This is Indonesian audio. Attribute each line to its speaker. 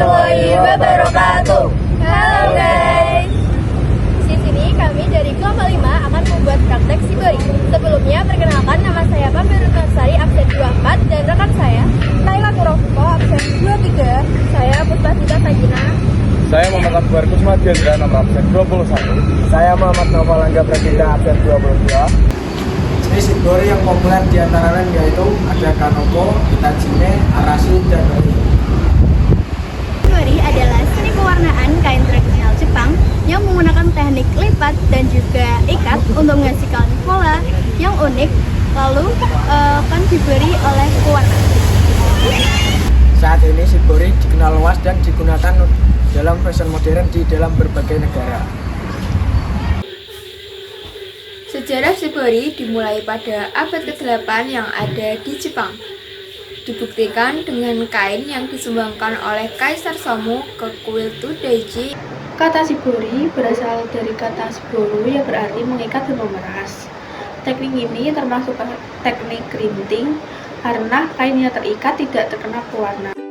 Speaker 1: warahmatullahi wabarakatuh. Halo guys.
Speaker 2: Di sini kami dari kelompok 5 akan membuat praktek Shibori. Sebelumnya perkenalkan, nama saya Pamir Sari absen 24 dan rekan saya Laila Turofiko absen 23. Saya Puspasita Sajina.
Speaker 3: Saya Muhammad Akbar Kusma Gendra nomor absen 21. Saya Muhammad Noval Angga Praginda absen 22.
Speaker 4: Jenis Shibori yang populer di antara lain yaitu ada Kanoko, Itajime, Arashi, dan Nori.
Speaker 2: Shibori adalah seni pewarnaan kain tradisional Jepang yang menggunakan teknik lipat dan juga ikat untuk menghasilkan pola yang unik, lalu akan diberi oleh pewarna.
Speaker 4: Saat ini Shibori dikenal luas dan digunakan dalam fashion modern di dalam berbagai negara.
Speaker 1: Sejarah Shibori dimulai pada abad ke-8 yang ada di Jepang. Dibuktikan dengan kain yang disumbangkan oleh Kaisar Somu ke kuil Daichi.
Speaker 5: Kata Shibori berasal dari kata Shiboro yang berarti mengikat dan memeras. Teknik ini termasuk teknik kerinting karena kain yang terikat tidak terkena pewarna.